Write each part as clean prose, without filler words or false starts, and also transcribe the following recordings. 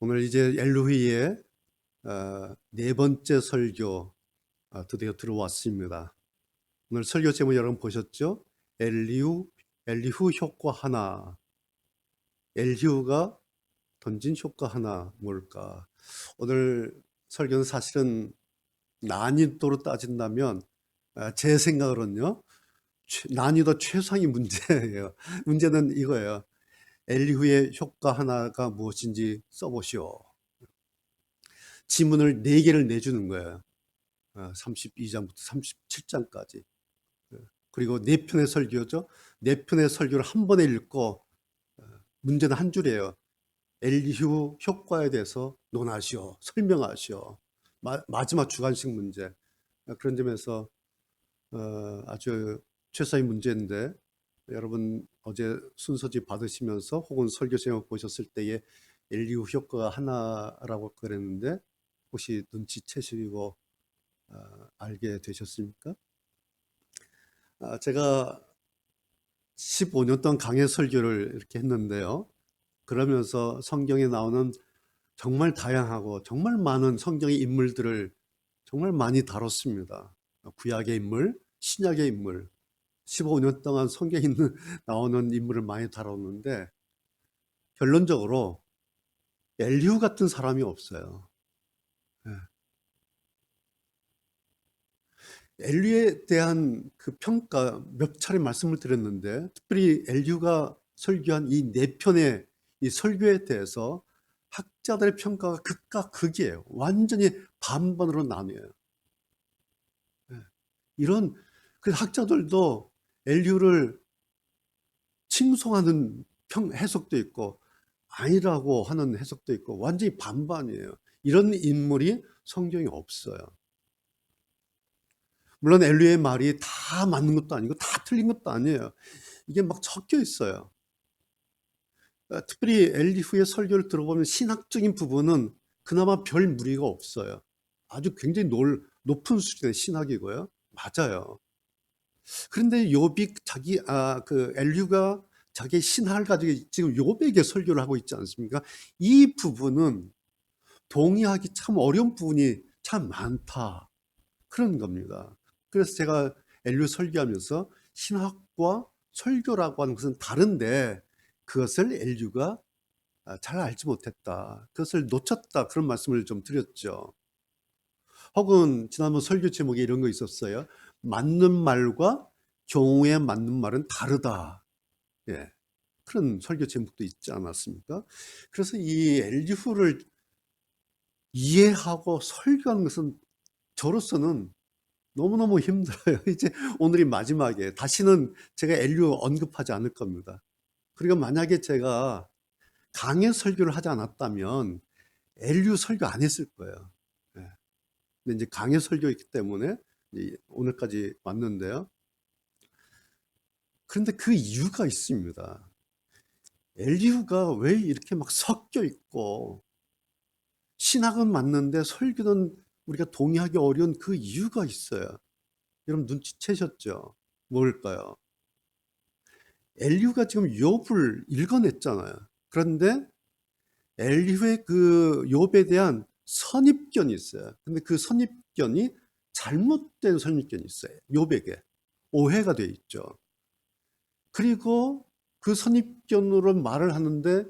오늘 이제 엘루이의 네 번째 설교 드디어 들어왔습니다. 오늘 설교 제목 여러분 보셨죠? 엘리후 효과 하나. 엘리후가 던진 효과 하나 뭘까? 오늘 설교는 사실은 난이도로 따진다면 제 생각으로는요, 난이도 최상위 문제예요. 문제는 이거예요. 엘리후의 효과 하나가 무엇인지 써보시오. 지문을 4개를 내주는 거예요. 32장부터 37장까지. 그리고 4편의 설교죠. 4편의 설교를 한 번에 읽고 문제는 한 줄이에요. 엘리후 효과에 대해서 논하시오. 설명하시오. 마지막 주관식 문제. 그런 점에서 아주 최상의 문제인데 여러분 어제 순서집 받으시면서 혹은 설교 제목 보셨을 때에 엘리후 효과가 하나라고 그랬는데 혹시 눈치채시고 알게 되셨습니까? 제가 15년 동안 강해 설교를 이렇게 했는데요. 그러면서 성경에 나오는 정말 다양하고 정말 많은 성경의 인물들을 정말 많이 다뤘습니다. 구약의 인물, 신약의 인물, 15년 동안 성경에 나오는 인물을 많이 다뤘는데 결론적으로 엘리후 같은 사람이 없어요. 엘리후에 대한 그 평가 몇 차례 말씀을 드렸는데 특별히 엘리후가 설교한 이 4편의 이 설교에 대해서 학자들의 평가가 극과 극이에요. 완전히 반반으로 나뉘어요. 이런 그 학자들도 엘리후를 칭송하는 해석도 있고 아니라고 하는 해석도 있고 완전히 반반이에요. 이런 인물이 성경에 없어요. 물론 엘리후의 말이 다 맞는 것도 아니고 다 틀린 것도 아니에요. 이게 막 섞여 있어요. 특별히 엘리후의 설교를 들어보면 신학적인 부분은 그나마 별 무리가 없어요. 아주 굉장히 높은 수준의 신학이고요. 맞아요. 그런데 욥이 엘리후가 자기 신학을 가지고 지금 욥에게 설교를 하고 있지 않습니까? 이 부분은 동의하기 참 어려운 부분이 참 많다. 그런 겁니다. 그래서 제가 엘리후 설교하면서 신학과 설교라고 하는 것은 다른데 그것을 엘리후가 잘 알지 못했다. 그것을 놓쳤다. 그런 말씀을 좀 드렸죠. 혹은 지난번 설교 제목에 이런 거 있었어요. 맞는 말과 경우에 맞는 말은 다르다. 예. 그런 설교 제목도 있지 않았습니까? 그래서 이 엘리후를 이해하고 설교하는 것은 저로서는 너무너무 힘들어요. 이제 오늘이 마지막이에요. 다시는 제가 엘리후 언급하지 않을 겁니다. 그리고 만약에 제가 강해 설교를 하지 않았다면 엘리후 설교 안 했을 거예요. 예. 근데 이제 강해 설교였기 때문에 오늘까지 왔는데요. 그런데 그 이유가 있습니다. 엘리후가 왜 이렇게 막 섞여 있고 신학은 맞는데 설교는 우리가 동의하기 어려운 그 이유가 있어요. 여러분 눈치채셨죠? 뭘까요? 엘리후가 지금 욥을 읽어냈잖아요. 그런데 엘리후의 그 욥에 대한 선입견이 있어요. 근데 그 선입견이 잘못된 선입견이 있어요. 욥에게 오해가 돼 있죠. 그리고 그 선입견으로 말을 하는데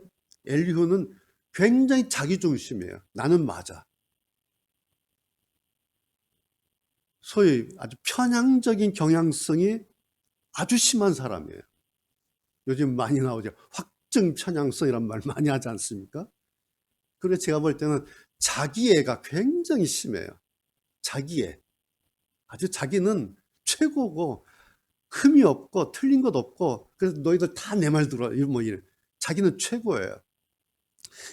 엘리후는 굉장히 자기중심이에요. 나는 맞아. 소위 아주 편향적인 경향성이 아주 심한 사람이에요. 요즘 많이 나오죠. 확증 편향성이란 말 많이 하지 않습니까? 그래서 제가 볼 때는 자기애가 굉장히 심해요. 자기애. 아주 자기는 최고고 흠이 없고 틀린 것 없고 그래서 너희들 다 내 말 들어. 뭐 이런. 자기는 최고예요.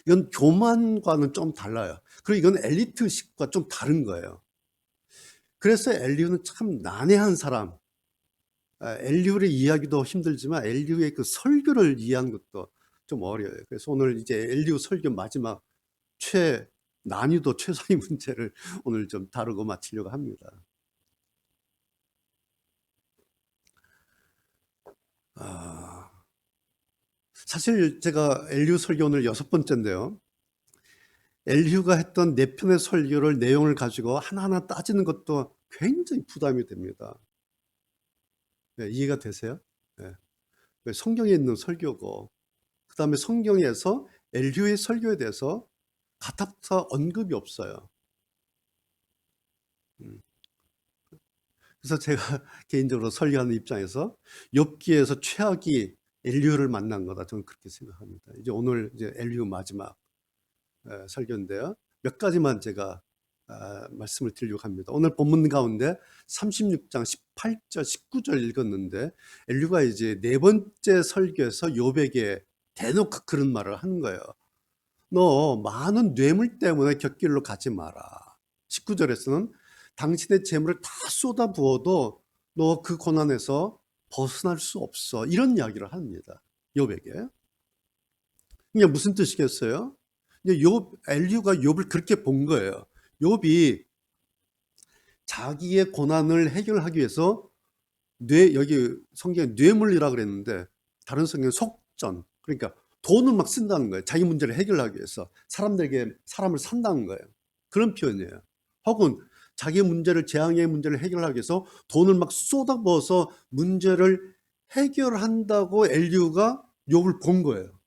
이건 교만과는 좀 달라요. 그리고 이건 엘리트식과 좀 다른 거예요. 그래서 엘리후는 참 난해한 사람. 엘리후의 이야기도 힘들지만 엘리후의 그 설교를 이해하는 것도 좀 어려워요. 그래서 오늘 이제 엘리후 설교 마지막 난이도 최상위 문제를 오늘 좀 다루고 마치려고 합니다. 사실 제가 엘리후 설교 오늘 6번째인데요. 엘리후가 했던 네 편의 설교를 내용을 가지고 하나하나 따지는 것도 굉장히 부담이 됩니다. 네, 이해가 되세요? 네. 성경에 있는 설교고, 그 다음에 성경에서 엘리후의 설교에 대해서 가타부타 언급이 없어요. 음. 그래서 제가 개인적으로 설교하는 입장에서 욥기에서 최악이 엘리후를 만난 거다. 저는 그렇게 생각합니다. 이제 오늘 이제 엘리후 마지막 설교인데요. 몇 가지만 제가 말씀을 드리려고 합니다. 오늘 본문 가운데 36장 18절, 19절 읽었는데 엘리후가 이제 네 번째 설교에서 욥에게 대놓고 그런 말을 하는 거예요. 너 많은 뇌물 때문에 곁길로 가지 마라. 19절에서는 당신의 재물을 다 쏟아 부어도 너 그 고난에서 벗어날 수 없어. 이런 이야기를 합니다. 욥에게. 이게 무슨 뜻이겠어요? 이제 엘리후가 욥을 그렇게 본 거예요. 욥이 자기의 고난을 해결하기 위해서 여기 성경에 뇌물이라고 그랬는데 다른 성경은 속전, 그러니까 돈을 막 쓴다는 거예요. 자기 문제를 해결하기 위해서 사람들에게 사람을 산다는 거예요. 그런 표현이에요. 혹은 자기 문제를, 재앙의 문제를 해결하기 위해서 돈을 막 쏟아부어서 문제를 해결한다고 엘리후가 욥을 본 거예요.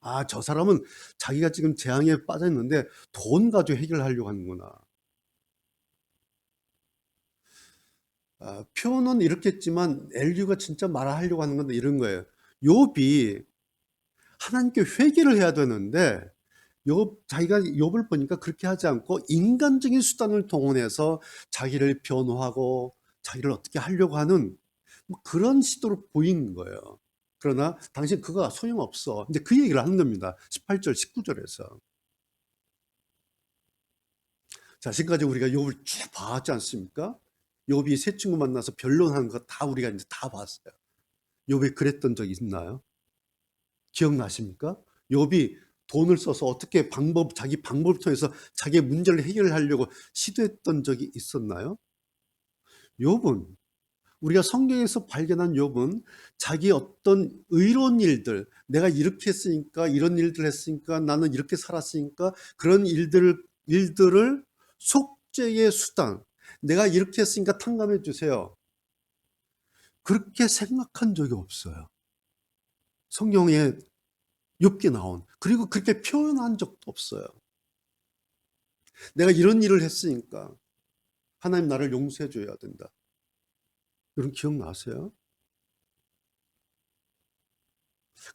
아, 저 사람은 자기가 지금 재앙에 빠져 있는데 돈 가지고 해결하려고 하는구나. 표현은 이렇게 했지만 엘리후가 진짜 말하려고 하는 건 이런 거예요. 욥이 하나님께 회개를 해야 되는데 자기가 욥을 보니까 그렇게 하지 않고 인간적인 수단을 동원해서 자기를 변호하고 자기를 어떻게 하려고 하는 뭐 그런 시도를 보이는 거예요. 그러나 당신 그거 소용없어. 이제 그 얘기를 하는 겁니다. 18절, 19절에서. 자, 지금까지 우리가 욥을 쭉 봐왔지 않습니까? 욥이 새 친구 만나서 변론하는 거 다 우리가 이제 다 봤어요. 욥이 그랬던 적이 있나요? 기억나십니까? 욥이 돈을 써서 어떻게 자기 방법을 통해서 자기의 문제를 해결하려고 시도했던 적이 있었나요? 욥은, 우리가 성경에서 발견한 욥은 자기 어떤 의로운 일들, 내가 이렇게 했으니까, 이런 일들 했으니까, 나는 이렇게 살았으니까, 그런 일들을 속죄의 수단, 내가 이렇게 했으니까 탕감해 주세요. 그렇게 생각한 적이 없어요. 성경에 욥기 나온, 그리고 그렇게 표현한 적도 없어요. 내가 이런 일을 했으니까 하나님 나를 용서해 줘야 된다. 여러분 기억나세요?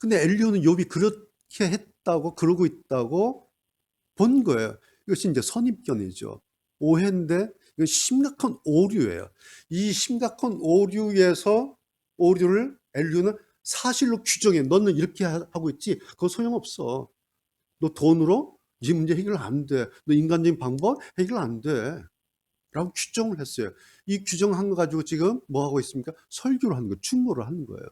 근데 엘리후는 욥이 그렇게 했다고, 그러고 있다고 본 거예요. 이것이 이제 선입견이죠. 오해인데 이건 심각한 오류예요. 이 심각한 오류를 엘리후는 사실로 규정해. 너는 이렇게 하고 있지? 그거 소용없어. 너 돈으로 이 문제 해결 안 돼. 너 인간적인 방법 해결 안 돼. 라고 규정을 했어요. 이 규정한 거 가지고 지금 뭐 하고 있습니까? 설교를 하는 거예요. 충고를 하는 거예요.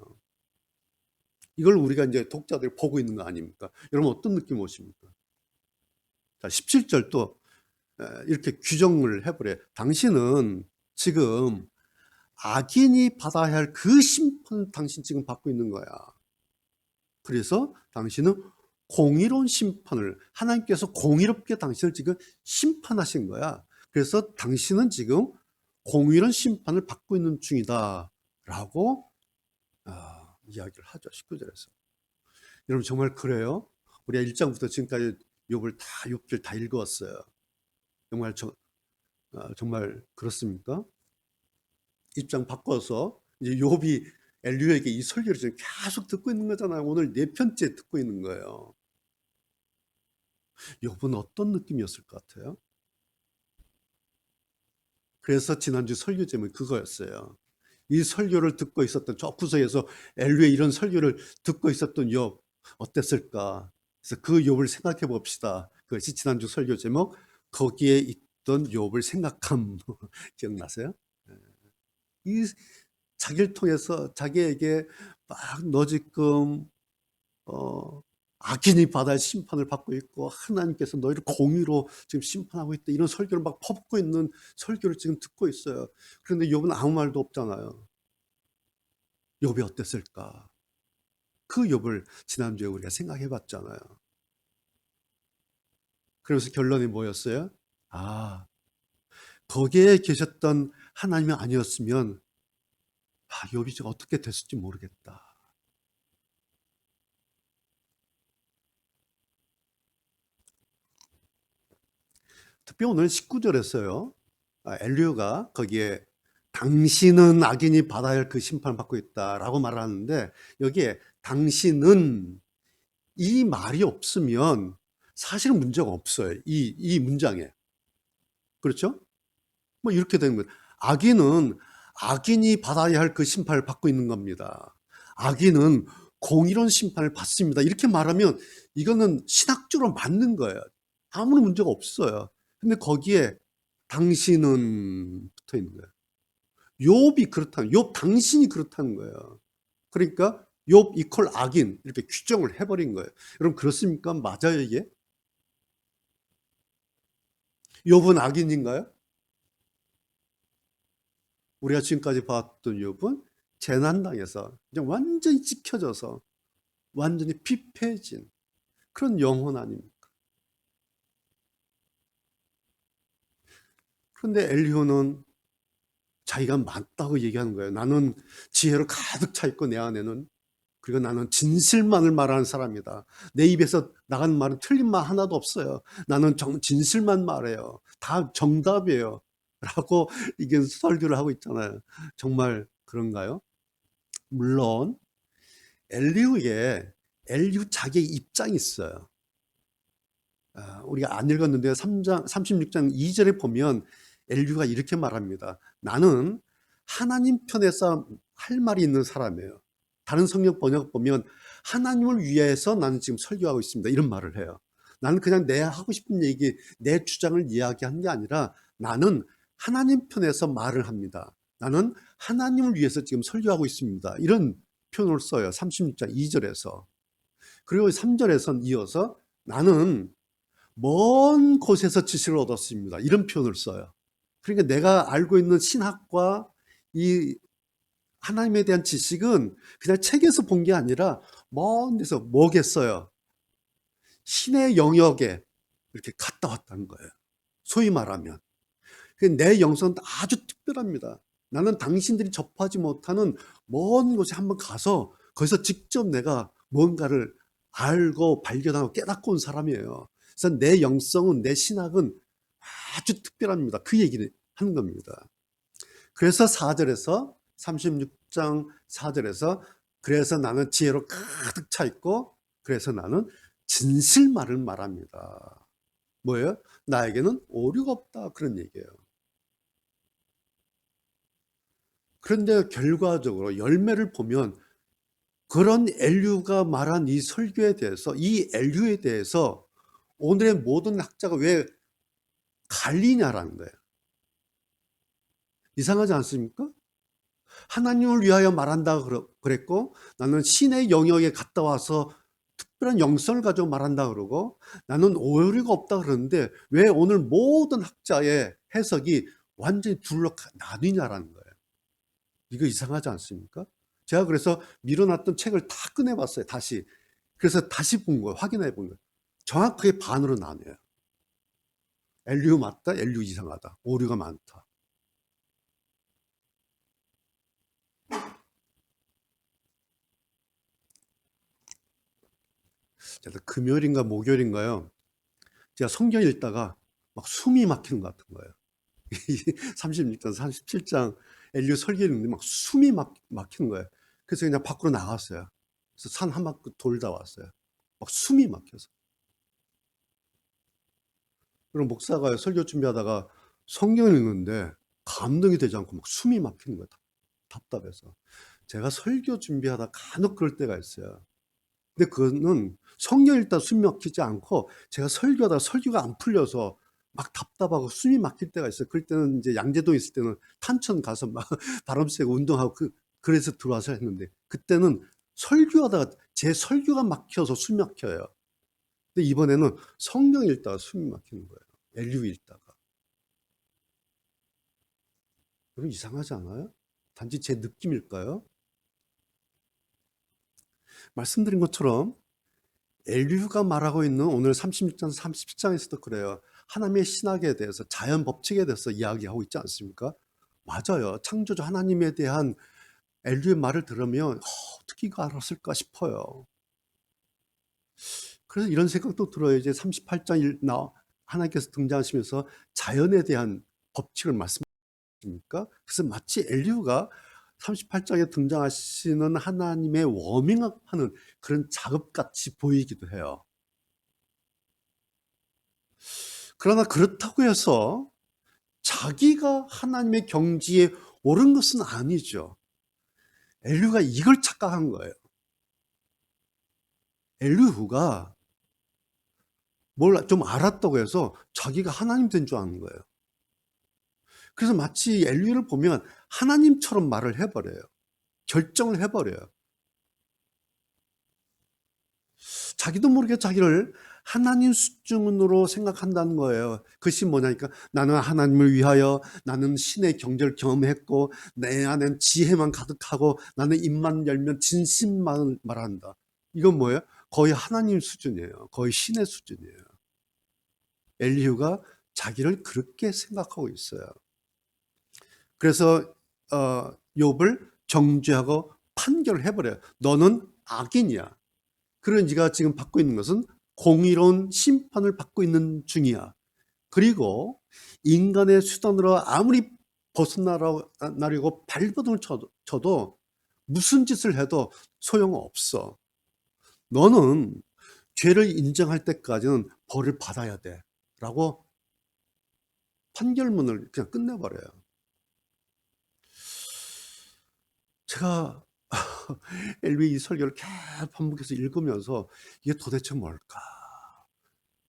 이걸 우리가 이제 독자들이 보고 있는 거 아닙니까? 여러분 어떤 느낌 오십니까? 자, 17절 또 이렇게 규정을 해버려요. 당신은 지금 악인이 받아야 할 그 심판을 당신 지금 받고 있는 거야. 그래서 당신은 공의로운 심판을, 하나님께서 공의롭게 당신을 지금 심판하신 거야. 그래서 당신은 지금 공의로운 심판을 받고 있는 중이다. 라고 이야기를 하죠. 19절에서. 여러분 정말 그래요? 우리가 1장부터 지금까지 욥기를 다 읽어왔어요. 정말 그렇습니까? 입장 바꿔서 이제 욥이 엘리후에게 이 설교를 지금 계속 듣고 있는 거잖아요. 오늘 네 편째 듣고 있는 거예요. 욥은 어떤 느낌이었을 것 같아요? 그래서 지난주 설교 제목이 그거였어요. 이 설교를 듣고 있었던 저 구석에서 엘리후의 이런 설교를 듣고 있었던 욥 어땠을까? 그래서 그 욥을 생각해 봅시다. 그것이 지난주 설교 제목 거기에 있던 욥을 생각함. 기억나세요? 이 자기를 통해서 자기에게 막 너 지금 악인이 받아야 심판을 받고 있고 하나님께서 너희를 공의로 지금 심판하고 있다. 이런 설교를 막 퍼붓고 있는 설교를 지금 듣고 있어요. 그런데 욥은 아무 말도 없잖아요. 욥이 어땠을까? 그 욥을 지난주에 우리가 생각해 봤잖아요. 그래서 결론이 뭐였어요? 아, 거기에 계셨던 하나님이 아니었으면 욥이 어떻게 됐을지 모르겠다. 특히 오늘 19절에서요. 엘리후가 거기에 당신은 악인이 받아야 할 그 심판을 받고 있다라고 말하는데, 여기에 당신은 이 말이 없으면 사실은 문제가 없어요. 이 문장에. 그렇죠? 뭐 이렇게 되는 거예요. 악인이 받아야 할 그 심판을 받고 있는 겁니다. 악인은 공의로운 심판을 받습니다. 이렇게 말하면 이거는 신학적으로 맞는 거예요. 아무런 문제가 없어요. 근데 거기에 당신은 붙어 있는 거예요. 욥이 그렇다는, 욥 당신이 그렇다는 거예요. 그러니까 욥 이퀄 악인 이렇게 규정을 해버린 거예요. 여러분 그렇습니까? 맞아요 이게? 욥은 악인인가요? 우리가 지금까지 봤던 욥은 재난당해서 그냥 완전히 찍혀져서 완전히 피폐해진 그런 영혼 아닙니까? 그런데 엘리후는 자기가 맞다고 얘기하는 거예요. 나는 지혜로 가득 차 있고 내 안에는, 그리고 나는 진실만을 말하는 사람이다. 내 입에서 나가는 말은 틀린 말 하나도 없어요. 나는 진실만 말해요. 다 정답이에요. 라고 이게 설교를 하고 있잖아요. 정말 그런가요? 물론 엘리후 자기의 입장이 있어요. 우리가 안 읽었는데 36장 2절에 보면 엘리후가 이렇게 말합니다. 나는 하나님 편에서 할 말이 있는 사람이에요. 다른 성경 번역 보면 하나님을 위해서 나는 지금 설교하고 있습니다. 이런 말을 해요. 나는 그냥 내 하고 싶은 얘기, 내 주장을 이야기하는 게 아니라 나는 하나님 편에서 말을 합니다. 나는 하나님을 위해서 지금 설교하고 있습니다. 이런 표현을 써요. 36장 2절에서. 그리고 3절에선 이어서 나는 먼 곳에서 지식을 얻었습니다. 이런 표현을 써요. 그러니까 내가 알고 있는 신학과 이 하나님에 대한 지식은 그냥 책에서 본 게 아니라 먼 데서 뭐겠어요? 신의 영역에 이렇게 갔다 왔다는 거예요. 소위 말하면. 내 영성은 아주 특별합니다. 나는 당신들이 접하지 못하는 먼 곳에 한번 가서 거기서 직접 내가 뭔가를 알고 발견하고 깨닫고 온 사람이에요. 그래서 내 영성은, 내 신학은 아주 특별합니다. 그 얘기를 하는 겁니다. 그래서 4절에서 36장 4절에서 그래서 나는 지혜로 가득 차 있고 그래서 나는 진실말을 말합니다. 뭐예요? 나에게는 오류가 없다. 그런 얘기예요. 그런데 결과적으로 열매를 보면 그런 엘리후가 말한 이 설교에 대해서, 이 엘리후에 대해서 오늘의 모든 학자가 왜 갈리냐라는 거예요. 이상하지 않습니까? 하나님을 위하여 말한다 그랬고, 나는 신의 영역에 갔다 와서 특별한 영성을 가지고 말한다 그러고, 나는 오류가 없다 그러는데 왜 오늘 모든 학자의 해석이 완전히 둘로 나뉘냐라는 거예요. 이거 이상하지 않습니까? 제가 그래서 밀어놨던 책을 다 꺼내봤어요. 다시. 그래서 다시 본 거예요. 확인해 본 거예요. 정확하게 반으로 나뉘어요. 엘리후 맞다, 엘리후 이상하다, 오류가 많다. 제가 금요일인가 목요일인가요? 제가 성경 읽다가 막 숨이 막히는 것 같은 거예요. 36장, 37장 엘리후 설교 읽는데 막 숨이 막히는 거예요. 그래서 그냥 밖으로 나갔어요. 그래서 산 한 바퀴 돌다 왔어요. 막 숨이 막혀서. 그럼 목사가 설교 준비하다가 성경을 읽는데 감동이 되지 않고 막 숨이 막히는 거예요. 답답해서. 제가 설교 준비하다 간혹 그럴 때가 있어요. 근데 그거는 성경 읽다 숨이 막히지 않고 제가 설교하다 설교가 안 풀려서 막 답답하고 숨이 막힐 때가 있어요. 그럴 때는 이제 양재동에 있을 때는 탄천 가서 막 바람 쐬고 운동하고 그래서 들어와서 했는데 그때는 설교하다가 제 설교가 막혀서 숨이 막혀요. 근데 이번에는 성경 읽다가 숨이 막히는 거예요. 엘리후 읽다가. 여러분 이상하지 않아요? 단지 제 느낌일까요? 말씀드린 것처럼 엘리후가 말하고 있는 오늘 36장, 37장에서도 그래요. 하나님의 신학에 대해서, 자연 법칙에 대해서 이야기하고 있지 않습니까? 맞아요. 창조주 하나님에 대한 엘리후의 말을 들으면 어떻게 이거 알았을까 싶어요. 그래서 이런 생각도 들어요. 이제 38장 하나님께서 등장하시면서 자연에 대한 법칙을 말씀하십니까? 그래서 마치 엘리후가 38장에 등장하시는 하나님의 워밍업하는 그런 작업같이 보이기도 해요. 그러나 그렇다고 해서 자기가 하나님의 경지에 오른 것은 아니죠. 엘리후가 이걸 착각한 거예요. 엘리후가 뭘 좀 알았다고 해서 자기가 하나님 된 줄 아는 거예요. 그래서 마치 엘리후를 보면 하나님처럼 말을 해버려요. 결정을 해버려요. 자기도 모르게 자기를 하나님 수준으로 생각한다는 거예요. 그것이 뭐냐니까 나는 하나님을 위하여 나는 신의 경제를 경험했고 내 안엔 지혜만 가득하고 나는 입만 열면 진심만 말한다. 이건 뭐예요? 거의 하나님 수준이에요. 거의 신의 수준이에요. 엘리후가 자기를 그렇게 생각하고 있어요. 그래서 욥을 정죄하고 판결을 해버려요. 너는 악인이야. 그런 네가 지금 받고 있는 것은 공의로운 심판을 받고 있는 중이야. 그리고 인간의 수단으로 아무리 벗어나려고 발버둥을 쳐도 무슨 짓을 해도 소용없어. 너는 죄를 인정할 때까지는 벌을 받아야 돼. 라고 판결문을 그냥 끝내버려요. 제가 엘리 이 설교를 계속 반복해서 읽으면서 이게 도대체 뭘까?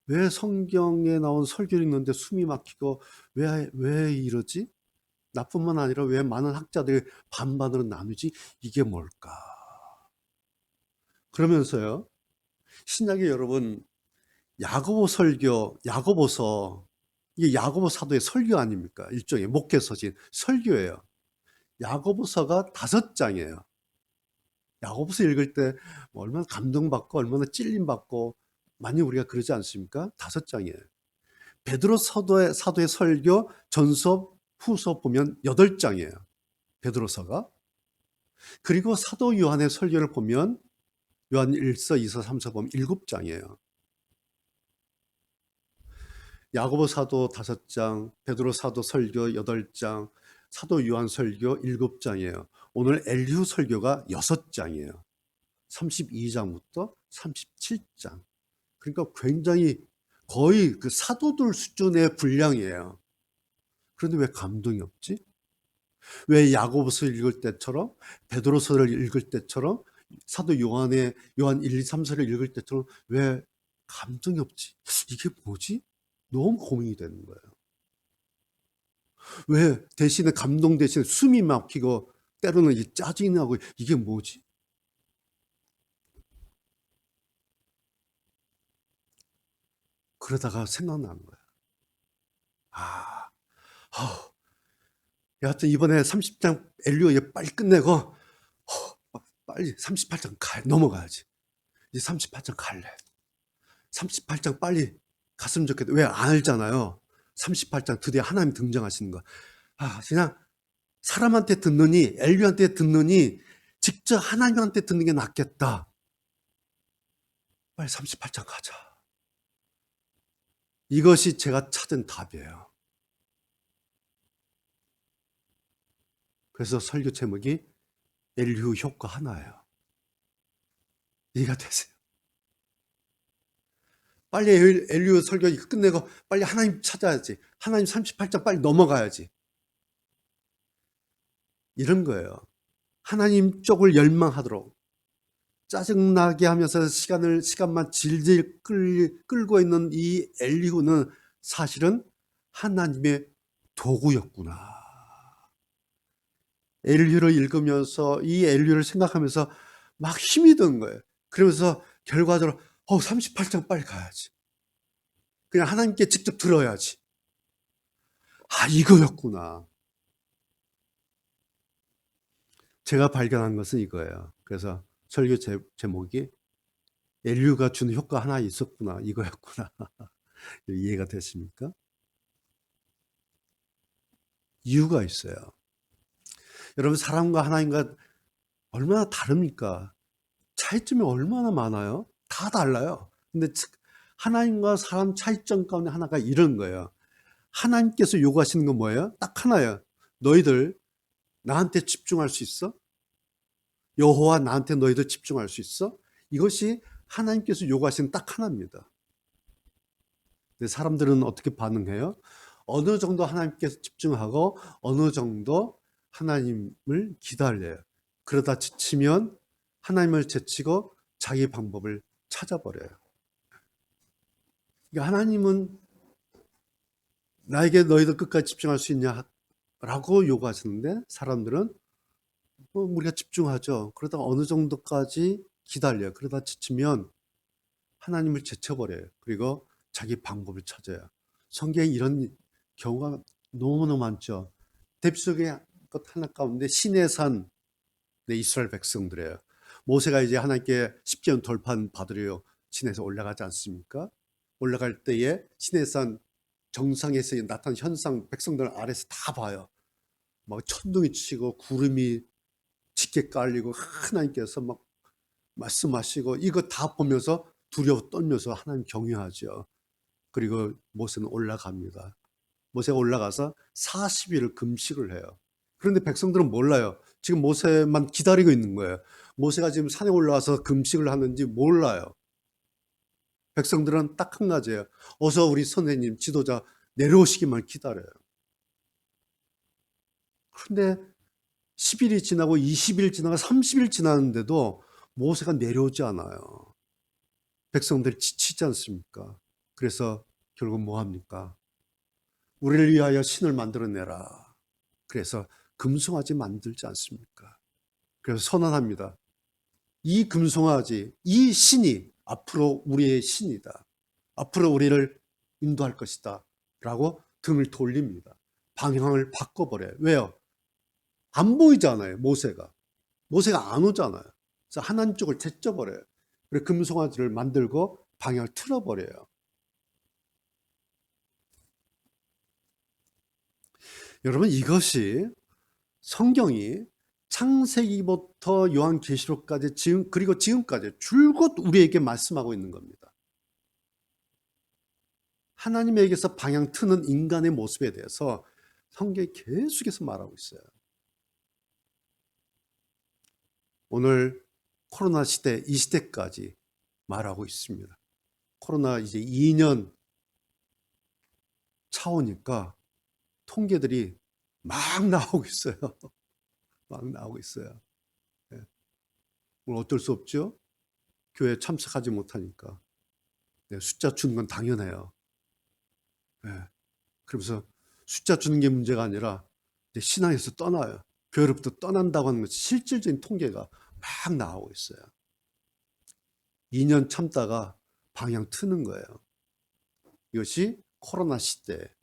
왜 성경에 나온 설교를 읽는데 숨이 막히고 왜 이러지? 나뿐만 아니라 왜 많은 학자들이 반반으로 나누지? 이게 뭘까? 그러면서요. 신약에 여러분 야고보 설교, 야고보서 이게 야고보 사도의 설교 아닙니까? 일종의 목회서진 설교예요. 야고보서가 5장이에요. 야고보서 읽을 때 얼마나 감동받고 얼마나 찔림받고 많이 우리가 그러지 않습니까? 5장이에요. 베드로 사도의 설교, 전서, 후서 보면 8장이에요. 베드로서가. 그리고 사도 요한의 설교를 보면 요한 1서, 2서, 3서 보면 7장이에요. 야고보 사도 5장, 베드로 사도 설교 8장, 사도 요한 설교 7장이에요. 오늘 엘리후 설교가 6장이에요. 32장부터 37장. 그러니까 굉장히 거의 그 사도들 수준의 분량이에요. 그런데 왜 감동이 없지? 왜 야고보서 읽을 때처럼 베드로서를 읽을 때처럼 사도 요한 1, 2, 3서를 읽을 때처럼 왜 감동이 없지? 이게 뭐지? 너무 고민이 되는 거예요. 왜 대신에 감동 대신에 숨이 막히고 때로는 짜증이 나고 이게 뭐지? 그러다가 생각나는 거예요. 여하튼 이번에 30장 엘리오 빨리 끝내고 빨리 38장 넘어가야지. 이제 38장 갈래. 38장 빨리 갔으면 좋겠다. 왜 안 알잖아요. 38장 드디어 하나님 등장하시는 거. 그냥 사람한테 듣느니 엘리오한테 듣느니 직접 하나님한테 듣는 게 낫겠다. 빨리 38장 가자. 이것이 제가 찾은 답이에요. 그래서 설교 제목이 엘리후 효과 하나예요. 이해가 되세요? 빨리 엘리후 설교 끝내고 빨리 하나님 찾아야지. 하나님 38장 빨리 넘어가야지. 이런 거예요. 하나님 쪽을 열망하도록 짜증나게 하면서 시간만 질질 끌고 있는 이 엘리후는 사실은 하나님의 도구였구나. 엘리후를 읽으면서 이 엘리후를 생각하면서 막 힘이 드는 거예요. 그러면서 결과적으로 38장 빨리 가야지. 그냥 하나님께 직접 들어야지. 이거였구나. 제가 발견한 것은 이거예요. 그래서 설교 제목이 엘류가 주는 효과 하나 있었구나. 이거였구나. 이해가 되십니까? 이유가 있어요. 여러분, 사람과 하나님과 얼마나 다릅니까? 차이점이 얼마나 많아요? 다 달라요. 근데 하나님과 사람 차이점 가운데 하나가 이런 거예요. 하나님께서 요구하시는 건 뭐예요? 딱 하나예요. 너희들 나한테 집중할 수 있어? 여호와 나한테 너희들 집중할 수 있어? 이것이 하나님께서 요구하시는 딱 하나입니다. 근데 사람들은 어떻게 반응해요? 어느 정도 하나님께서 집중하고 어느 정도 하나님을 기다려요. 그러다 지치면 하나님을 제치고 자기 방법을 찾아버려요. 그러니까 하나님은 나에게 너희들 끝까지 집중할 수 있냐라고 요구하시는데 사람들은 우리가 집중하죠. 그러다가 어느 정도까지 기다려요. 그러다 지치면 하나님을 제쳐버려요. 그리고 자기 방법을 찾아요. 성경에 이런 경우가 너무너무 많죠. 대표적인 것 하나 가운데 시내산 이스라엘 백성들이에요. 모세가 이제 하나님께 10년 돌판 받으려 시내에서 올라가지 않습니까? 올라갈 때에 시내산 정상에서 나타난 현상 백성들 아래서 다 봐요. 막 천둥이 치고 구름이 짙게 깔리고 하나님께서 막 말씀하시고 이거 다 보면서 두려워 떨면서 하나님 경외하죠. 그리고 모세는 올라갑니다. 모세가 올라가서 40일을 금식을 해요. 그런데 백성들은 몰라요. 지금 모세만 기다리고 있는 거예요. 모세가 지금 산에 올라와서 금식을 하는지 몰라요. 백성들은 딱 한 가지예요. 어서 우리 선생님, 지도자 내려오시기만 기다려요. 그런데 10일이 지나고 20일 지나고 30일 지났는데도 모세가 내려오지 않아요. 백성들이 지치지 않습니까? 그래서 결국 뭐 합니까? 우리를 위하여 신을 만들어내라. 그래서 금송아지 만들지 않습니까? 그래서 선언합니다. 이 금송아지, 이 신이 앞으로 우리의 신이다. 앞으로 우리를 인도할 것이다. 라고 등을 돌립니다. 방향을 바꿔버려요. 왜요? 안 보이잖아요, 모세가. 모세가 안 오잖아요. 그래서 하나님 쪽을 제쳐버려요. 그래서 금송아지를 만들고 방향을 틀어버려요. 여러분, 이것이 성경이 창세기부터 요한계시록까지 그리고 지금까지 줄곧 우리에게 말씀하고 있는 겁니다. 하나님에게서 방향 트는 인간의 모습에 대해서 성경이 계속해서 말하고 있어요. 오늘 코로나 시대, 이 시대까지 말하고 있습니다. 코로나 이제 2년 차오니까 통계들이 막 나오고 있어요. 막 나오고 있어요. 오늘 어쩔 수 없죠? 교회에 참석하지 못하니까. 숫자 주는 건 당연해요. 그러면서 숫자 주는 게 문제가 아니라 이제 신앙에서 떠나요. 교회로부터 떠난다고 하는 것이 실질적인 통계가 막 나오고 있어요. 2년 참다가 방향 트는 거예요. 이것이 코로나 시대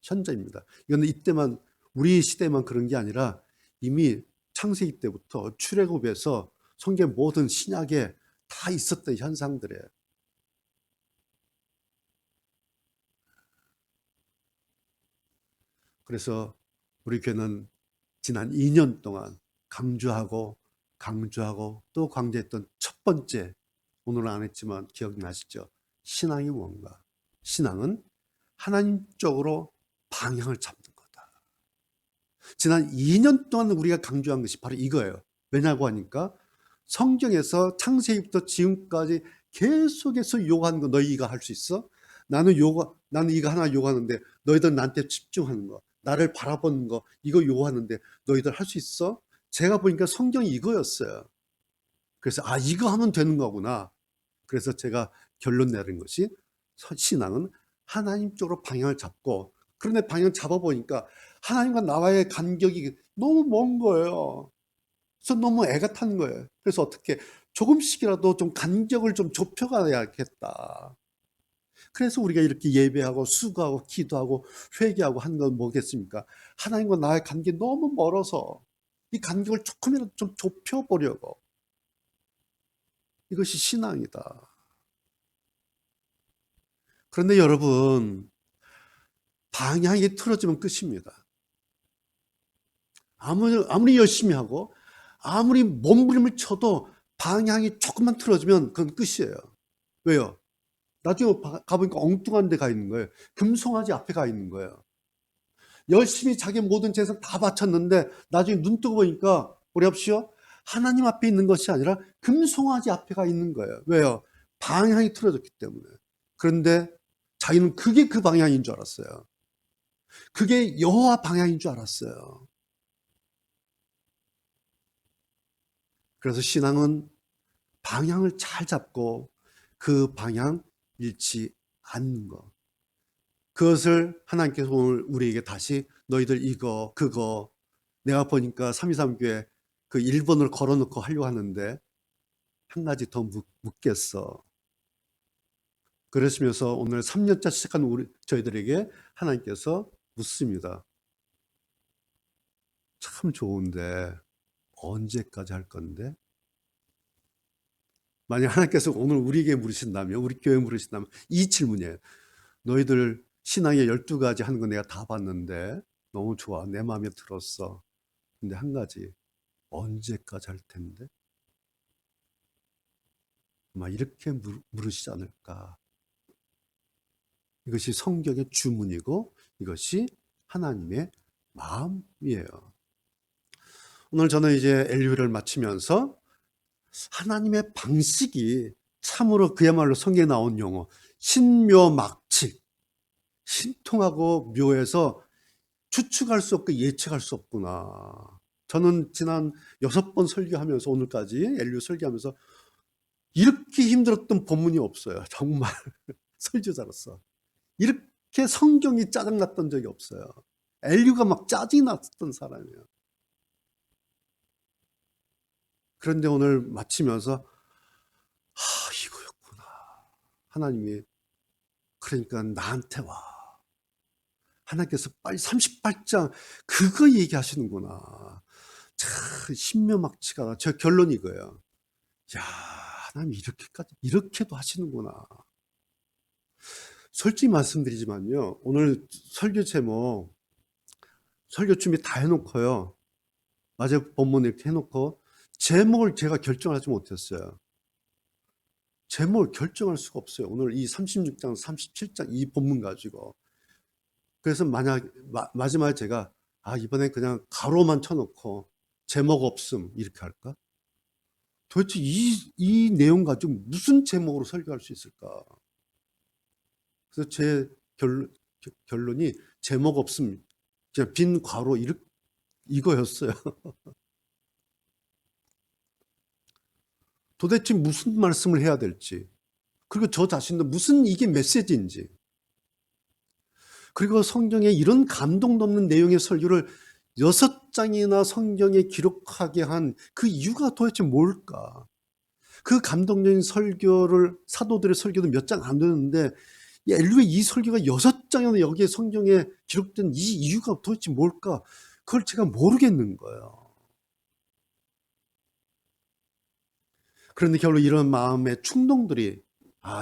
현재입니다. 이건 이때만 우리 시대만 그런 게 아니라 이미 창세기 때부터 출애굽에서 성경 모든 신약에 다 있었던 현상들이에요. 그래서 우리 교회는 지난 2년 동안 강조하고 또 강조했던 첫 번째, 오늘은 안 했지만 기억나시죠? 신앙이 뭔가? 신앙은 하나님 쪽으로 방향을 잡는 거다. 지난 2년 동안 우리가 강조한 것이 바로 이거예요. 왜냐고 하니까 성경에서 창세기부터 지금까지 계속해서 요구하는 거 너희 이거 할 수 있어? 나는 이거 하나 요구하는데 너희들 나한테 집중하는 거, 나를 바라보는 거 이거 요구하는데 너희들 할 수 있어? 제가 보니까 성경이 이거였어요. 그래서 이거 하면 되는 거구나. 그래서 제가 결론 내린 것이 신앙은 하나님 쪽으로 방향을 잡고, 그런데 방향 잡아보니까 하나님과 나와의 간격이 너무 먼 거예요. 그래서 너무 애가 탄 거예요. 그래서 어떻게 조금씩이라도 좀 간격을 좀 좁혀가야겠다. 그래서 우리가 이렇게 예배하고 수고하고 기도하고 회개하고 하는 건 뭐겠습니까? 하나님과 나의 관계 너무 멀어서 이 간격을 조금이라도 좀 좁혀보려고. 이것이 신앙이다. 그런데 여러분, 방향이 틀어지면 끝입니다. 아무리 열심히 하고 아무리 몸부림을 쳐도 방향이 조금만 틀어지면 그건 끝이에요. 왜요? 나중에 가보니까 엉뚱한 데 가 있는 거예요. 금송아지 앞에 가 있는 거예요. 열심히 자기 모든 재산 다 바쳤는데 나중에 눈 뜨고 보니까 보렵시오. 하나님 앞에 있는 것이 아니라 금송아지 앞에 가 있는 거예요. 왜요? 방향이 틀어졌기 때문에. 그런데 자기는 그게 그 방향인 줄 알았어요. 그게 여호와 방향인 줄 알았어요. 그래서 신앙은 방향을 잘 잡고 그 방향 잃지 않는 것. 그것을 하나님께서 오늘 우리에게 다시 너희들 이거 그거 내가 보니까 323교회 그 1번을 걸어놓고 하려고 하는데 한 가지 더 묻겠어. 그러시면서 오늘 3년차 시작한 저희들에게 하나님께서 묻습니다. 참 좋은데 언제까지 할 건데? 만약 하나님께서 오늘 우리에게 물으신다면, 우리 교회에 물으신다면 이 질문이에요. 너희들 신앙의 12가지 하는 거 내가 다 봤는데 너무 좋아. 내 마음에 들었어. 근데 한 가지, 언제까지 할 텐데? 아마 이렇게 물으시지 않을까. 이것이 성경의 주문이고 이것이 하나님의 마음이에요. 오늘 저는 이제 LU를 마치면서 하나님의 방식이 참으로 그야말로 성경에 나온 용어, 신묘막측, 신통하고 묘해서 추측할 수 없고 예측할 수 없구나. 저는 지난 6번 설교하면서 오늘까지 LU 설교하면서 이렇게 힘들었던 본문이 없어요. 정말 설교자로서. 이렇게 성경이 짜증났던 적이 없어요. LU가 막 짜증이 났던 사람이에요. 그런데 오늘 마치면서 이거였구나. 하나님이 그러니까 나한테 와. 하나님께서 빨리 38장 그거 얘기하시는구나. 참 신묘막치가 저 결론이 이거예요. 야, 하나님 이렇게도 하시는구나. 솔직히 말씀드리지만요. 오늘 설교 제목 설교 준비 다 해놓고요. 마지막 본문 이렇게 해놓고 제목을 제가 결정하지 못했어요. 제목을 결정할 수가 없어요. 오늘 이 36장, 37장 이 본문 가지고. 그래서 마지막에 제가 이번엔 그냥 가로만 쳐놓고 제목 없음 이렇게 할까? 도대체 이 내용 가지고 무슨 제목으로 설교할 수 있을까? 그래서 제 결론이 제목 없음, 그냥 빈 괄호 이거였어요. 도대체 무슨 말씀을 해야 될지, 그리고 저 자신도 무슨 이게 메시지인지, 그리고 성경에 이런 감동 넘는 내용의 설교를 6장이나 성경에 기록하게 한 그 이유가 도대체 뭘까? 그 감동적인 설교를, 사도들의 설교도 몇 장 안 되는데 LU의 이 설교가 6장이나 여기에 성경에 기록된 이 이유가 도대체 뭘까? 그걸 제가 모르겠는 거예요. 그런데 결국 이런 마음의 충동들이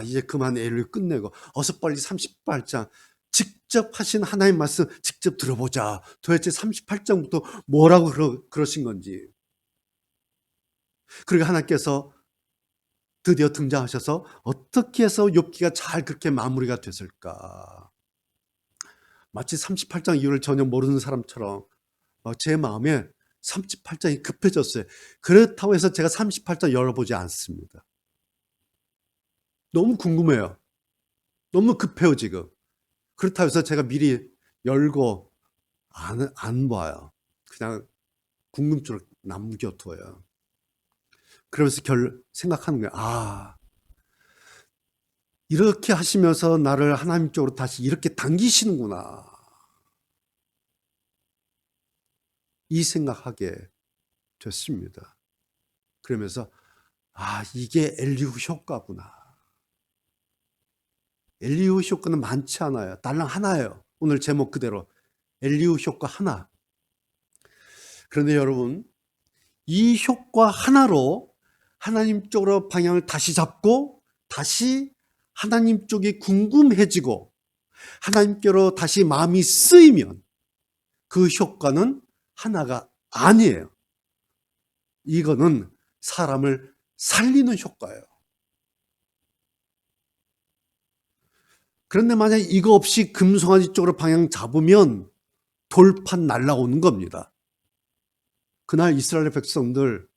이제 그만 LU 끝내고 어서 빨리 38장 직접 하신 하나님 말씀 직접 들어보자. 도대체 38장부터 뭐라고 그러신 건지. 그리고 하나님께서 드디어 등장하셔서 어떻게 해서 욥기가 잘 그렇게 마무리가 됐을까. 마치 38장 이유를 전혀 모르는 사람처럼 제 마음에 38장이 급해졌어요. 그렇다고 해서 제가 38장 열어보지 않습니다. 너무 궁금해요. 너무 급해요 지금. 그렇다고 해서 제가 미리 열고 안 봐요. 그냥 궁금증을 남겨둬요. 그러면서 생각하는 거예요. 이렇게 하시면서 나를 하나님 쪽으로 다시 이렇게 당기시는구나. 이 생각하게 됐습니다. 그러면서 이게 엘리후 효과구나. 엘리후 효과는 많지 않아요. 달랑 하나예요. 오늘 제목 그대로 엘리후 효과 하나. 그런데 여러분, 이 효과 하나로 하나님 쪽으로 방향을 다시 잡고 다시 하나님 쪽이 궁금해지고 하나님께로 다시 마음이 쓰이면 그 효과는 하나가 아니에요. 이거는 사람을 살리는 효과예요. 그런데 만약 이거 없이 금송아지 쪽으로 방향 잡으면 돌판 날라오는 겁니다. 그날 이스라엘 백성들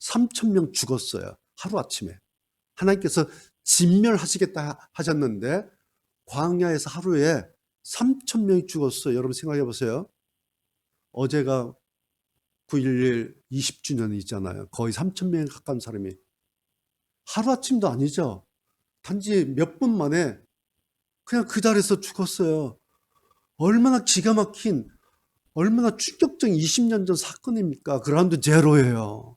3,000명 죽었어요. 하루아침에. 하나님께서 진멸하시겠다 하셨는데 광야에서 하루에 3,000명이 죽었어요. 여러분 생각해 보세요. 어제가 9.11 20주년이잖아요. 거의 3,000명에 가까운 사람이. 하루아침도 아니죠. 단지 몇 분 만에 그냥 그 자리에서 죽었어요. 얼마나 기가 막힌, 얼마나 충격적인 20년 전 사건입니까? 그라운드 제로예요.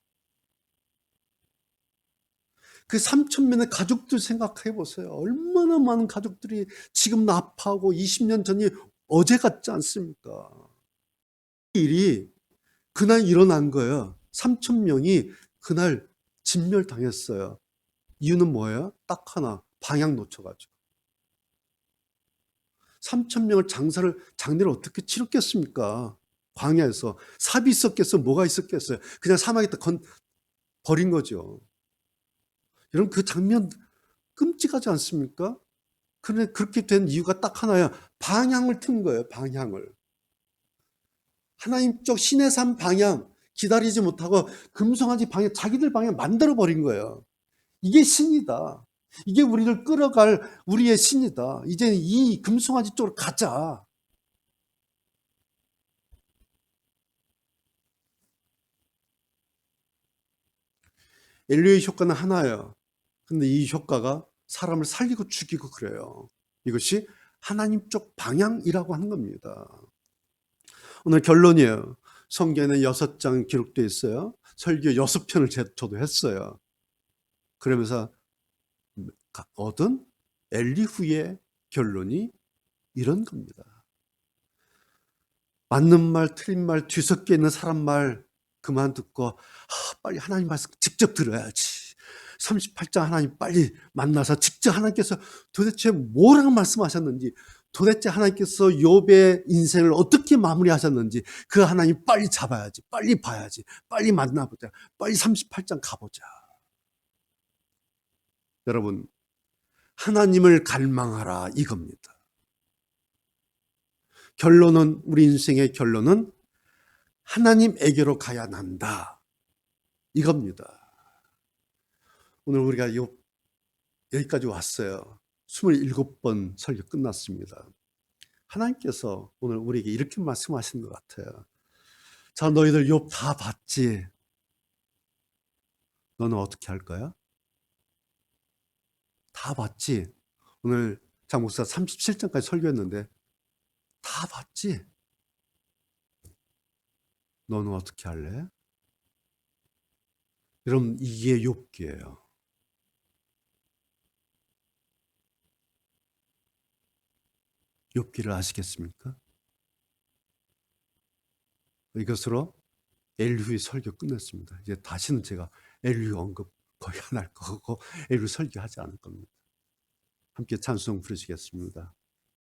그 3,000명의 가족들 생각해 보세요. 얼마나 많은 가족들이 지금 아파하고 20년 전이 어제 같지 않습니까? 이 일이 그날 일어난 거예요. 3,000명이 그날 진멸당했어요. 이유는 뭐예요? 딱 하나, 방향 놓쳐가지고. 3,000명을 장례를 어떻게 치렀겠습니까? 광야에서. 삽이 있었겠어? 뭐가 있었겠어요? 그냥 사막에다 버린 거죠. 여러분, 그 장면 끔찍하지 않습니까? 그런데 그렇게 된 이유가 딱 하나야. 방향을 튼 거예요, 방향을. 하나님 쪽 신의 삶 방향 기다리지 못하고 금송아지 방향, 자기들 방향 만들어버린 거예요. 이게 신이다. 이게 우리를 끌어갈 우리의 신이다. 이제 이 금송아지 쪽으로 가자. 엘리의 효과는 하나예요. 근데 이 효과가 사람을 살리고 죽이고 그래요. 이것이 하나님 쪽 방향이라고 하는 겁니다. 오늘 결론이에요. 성경에는 6장 기록되어 있어요. 설교 6편을 저도 했어요. 그러면서 얻은 엘리후의 결론이 이런 겁니다. 맞는 말, 틀린 말, 뒤섞여 있는 사람 말 그만 듣고 빨리 하나님 말씀 직접 들어야지. 38장 하나님 빨리 만나서 직접 하나님께서 도대체 뭐라고 말씀하셨는지, 도대체 하나님께서 욥의 인생을 어떻게 마무리하셨는지 그 하나님 빨리 잡아야지, 빨리 봐야지, 빨리 만나보자, 빨리 38장 가보자. 여러분, 하나님을 갈망하라 이겁니다. 결론은, 우리 인생의 결론은 하나님에게로 가야 한다 이겁니다. 오늘 우리가 여기까지 왔어요. 27번 설교 끝났습니다. 하나님께서 오늘 우리에게 이렇게 말씀하시는 것 같아요. 자, 너희들 욥 다 봤지? 너는 어떻게 할 거야? 다 봤지? 오늘 장 목사 37장까지 설교했는데 다 봤지? 너는 어떻게 할래? 여러분, 이게 욥기예요. 욥기를 아시겠습니까? 이것으로 엘리후의 설교 끝냈습니다. 이제 다시는 제가 엘리후 언급 거의 안 할 거고 엘리후 설교하지 않을 겁니다. 함께 찬송 부르시겠습니다.